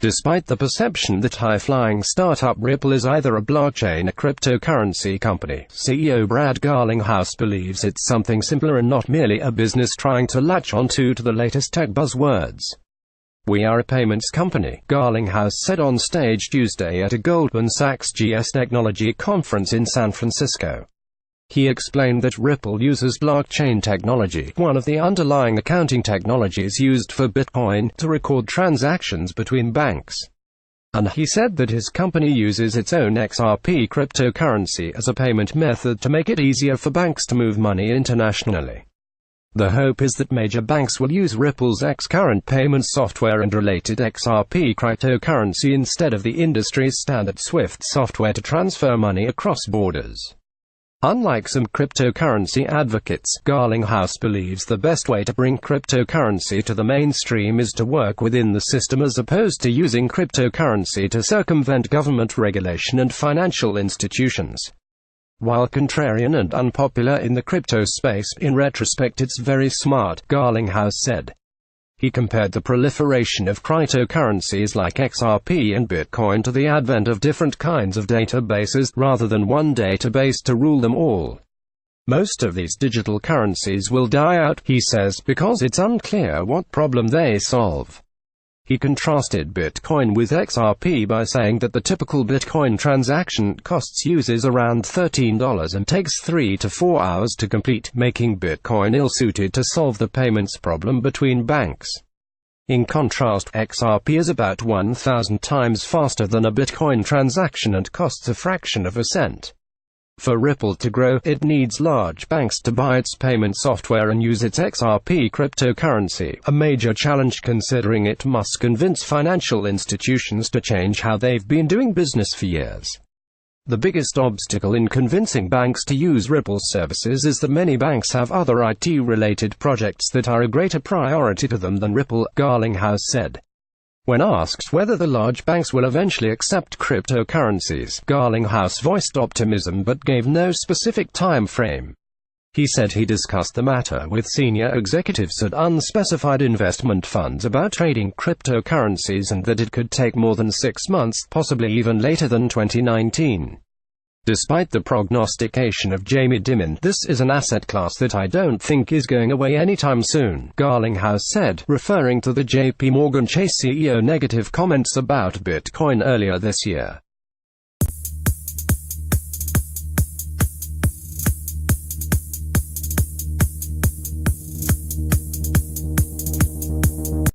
Despite the perception that high-flying startup Ripple is either a blockchain or cryptocurrency company, CEO Brad Garlinghouse believes it's something simpler and not merely a business trying to latch onto the latest tech buzzwords. "We are a payments company," Garlinghouse said on stage Tuesday at a Goldman Sachs GS Technology conference in San Francisco. He explained that Ripple uses blockchain technology, one of the underlying accounting technologies used for Bitcoin, to record transactions between banks. And he said that his company uses its own XRP cryptocurrency as a payment method to make it easier for banks to move money internationally. The hope is that major banks will use Ripple's xCurrent payment software and related XRP cryptocurrency instead of the industry's standard SWIFT software to transfer money across borders. Unlike some cryptocurrency advocates, Garlinghouse believes the best way to bring cryptocurrency to the mainstream is to work within the system as opposed to using cryptocurrency to circumvent government regulation and financial institutions. While contrarian and unpopular in the crypto space, in retrospect it's very smart, Garlinghouse said. He compared the proliferation of cryptocurrencies like XRP and Bitcoin to the advent of different kinds of databases, rather than one database to rule them all. Most of these digital currencies will die out, he says, because it's unclear what problem they solve. He contrasted Bitcoin with XRP by saying that the typical Bitcoin transaction costs users around $13 and takes 3 to 4 hours to complete, making Bitcoin ill-suited to solve the payments problem between banks. In contrast, XRP is about 1,000 times faster than a Bitcoin transaction and costs a fraction of a cent. For Ripple to grow, it needs large banks to buy its payment software and use its XRP cryptocurrency, a major challenge considering it must convince financial institutions to change how they've been doing business for years. The biggest obstacle in convincing banks to use Ripple's services is that many banks have other IT-related projects that are a greater priority to them than Ripple, Garlinghouse said. When asked whether the large banks will eventually accept cryptocurrencies, Garlinghouse voiced optimism but gave no specific time frame. He said he discussed the matter with senior executives at unspecified investment funds about trading cryptocurrencies and that it could take more than 6 months, possibly even later than 2019. Despite the prognostication of Jamie Dimon, "This is an asset class that I don't think is going away anytime soon," Garlinghouse said, referring to the JP Morgan Chase CEO negative comments about Bitcoin earlier this year.